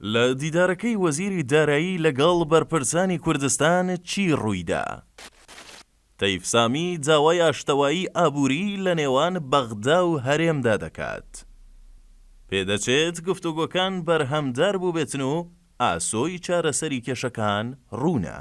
لە دیدارەکەی وەزیری دارایی لەگەڵ بەرپرسانی کوردستان چی ڕوویدا؟ تەیف سامی داوای ئاشتەوایی ئابووری لە نێوان بەغدا و هەرێمدا دەکات. پێدەچێت گفتوگۆکان بەرهەمدار بوو بێتن و ئاسۆی چارەسەری کێشەکان ڕوونە.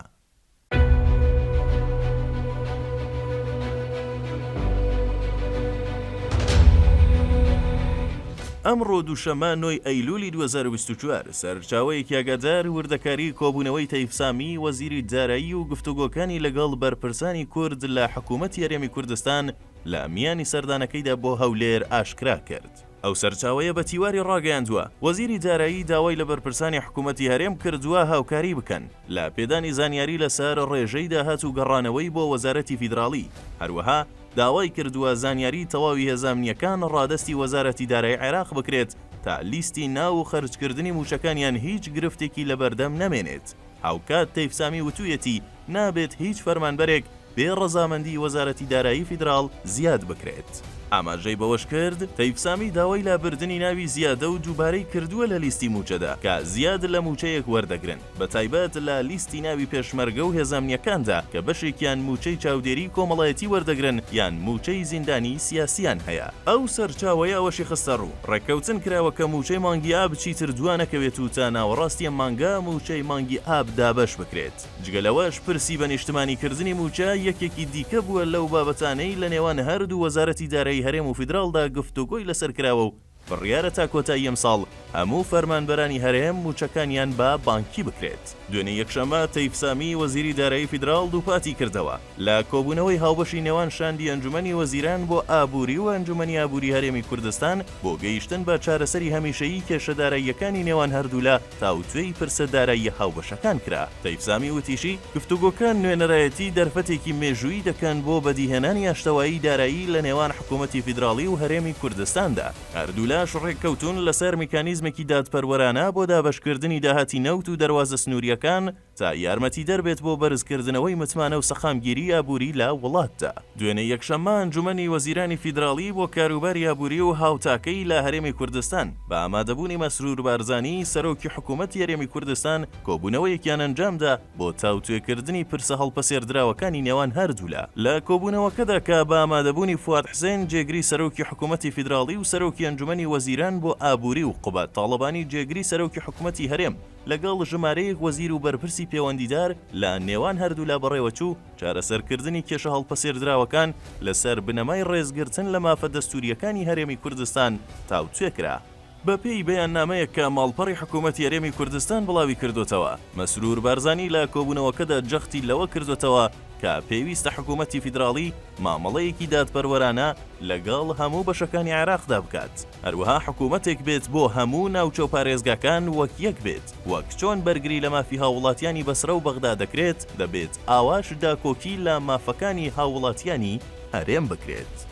ئەمڕۆ دووشەمە 9 ئەیلولی 2024 سەرچاوەیەکی ئاگادار وردەکاری کۆبوونەوەی تەیف سامی وەزیری دارایی و گفتوگۆکانی لەگەڵ بەرپرسانی کورد لە حکوومەتی هەرێمی کوردستان لە میانی سەردانەکەیدا بۆ هەولێر ئاشکرا کرد. ئەو سەرچاوەیە بە تیواری ڕاگەیاندووە وەزیری دارایی داوای لە بەرپرسانی حکوومەتی هەرێم کردووە هاوکاری بکەن لە پێدانی زانیاری لەسەر ڕێژەی داهات و گەڕانەوەی بۆ وەزارەتی فیدراڵی. هەروەها داوای کردووە زانیاری تەواوی هێزانمنیەکان ڕادستی وەزارەتی دارایی عێراق بکرێت تا لیستی ناو و خەرجکردنی موچەکانیان هیچ گرفتێکی لەبەردەم نەمێنێت. هاوکات تەیف سامی وتوویەتی نابێت هیچ فەرمانبەرێک بێ ڕەزامەندی وەزارەتی دارایی فیدراڵ زیاد بکرێت. ئاماژەی بەوەش کرد تەیف سامی داوای لابردنی ناوی زیادە و دووبارەی کردووە لە لیستی موچەدا کە زیاد لە موچەیەک وەردەگرن بە تایبەت لە لیستی ناوی پێشمەرگە و هێزانمنیەکاندا کە بەشێکیان موچەی چاودێری کۆمەڵایەتی وەردەگرن یان موچەی زیندانی سیاسیان هەیە. ئەو سەرچاوەیە ئەوەشی خستە ڕوو ڕێککەوتن کراوە کە موچەی مانگی ئاب چیتر دوانەکەوێت و تا ناوەڕاستی مانگا موچەی مانگی ئاب دابەش بکرێت. جگەلەوەش پرسی بە نیشتمانیکردنی موچە یەکێکی دیکە بووە لەو بابەتانەی لە نێوان هەردوو وەزارەتی دارایی هەرێم و فیدراڵدا گفتوگۆی لەسەر کراوە و بڕیارە تا کۆتایی ئەمساڵ هەموو فەرمانبەرانی هەرێم موچەکانیان بە بانکی بکرێت. دوێنێ یەکشەمە تەیف سامی وەزیری دارایی فیدراڵ دووپاتی کردەوە لە کۆبوونەوەی هاوبەشی نێوان شاندی ئەنجومەنی وەزیران بۆ ئابووری و ئەنجومەنی ئابووری هەرێمی کوردستان بۆ گەیشتن بە چارەسەری هەمیشەیی کێشە داراییەکانی نێوان هەردوولا تاوتوێی پرسە دارایی هاوبەشەکان کرا. تەیف سامی وتیشی گفتوگۆکان نوێنەرایەتی دەرفەتێکی مێژووی دەکەن بۆ بەدیهێنانی ئاشتەوایی دارایی لە نێوان حکوومەتی فیدراڵی و هەرێمی کوردستاندا. هەردوولاش ڕێککەوتون لەسەر میکانیزمێکی دادپەروەرانە بۆ دابەشکردنی داهاتی نەوت و دەواازە سنووریەکان تا یارمەتی دەربێت بۆ بەرزکردنەوەی متمانە و سەخامگیری ئابووری لە وڵاتدا. دوێنێ یەکشەممە ئەنجومەنی وەزیرانی فیدراڵی بۆ کاروباری ئابووری و هاوتاکەی لە هەرێمی کوردستان بە ئامادەبوونی مەسرور بارزانی سەرۆکی حکوومەتی هەرێمی کوردستان کۆبوونەوەیەکیان ئەنجامدا بۆ تاوتوێکردنی پرسە هەڵپەسێردراوەکانی نێوان هەردوولا. لە کۆبوونەوەکەدا کە بە ئامادەبوونی فواد حسێن جێگری سەرۆکی حکوومەتی فیدراڵی و سەرۆکی ئەنجومەنی وەزیران بۆ ئابووری و قوبات تاڵەبانی جێگری سەرۆکی حکوومەتی هەرێم لەگەڵ ژمارەیەک وەزیر و بەرپرسی پەیوەندیدار لە نێوان هەردوولا بەڕێوەچوو چارەسەرکردنی کێشە هەڵپەسێردراوەکان لەسەر بنەمای ڕێزگرتن لە مافە دەستووریەکانی هەرێمی کوردستان تاوتوێ کرا. بە پێی بەیاننامەیەک کە ماڵپەڕی حکوومەتی هەرێمی کوردستان بڵاوی کردوتەوە مەسرور بارزانی لە کۆبوونەوەکەدا جەختی لەوە کردوتەوە کە پێویستە حکوومەتی فیدراڵی مامەڵەیەکی دادپەروەرانە لەگەڵ هەموو بەشەکانی عێراقدا بکات. هەروەها حکوومەتێک بێت بۆ هەموو ناوچە و پارێزگاکان وەک یەک بێت وەک چۆن بەرگری لە مافی هاوڵاتیانی بەسرە و بەغدا دەکرێت دەبێت ئاواش داکۆکی لە مافەکانی هاوڵاتیانی هەرێم بکرێت.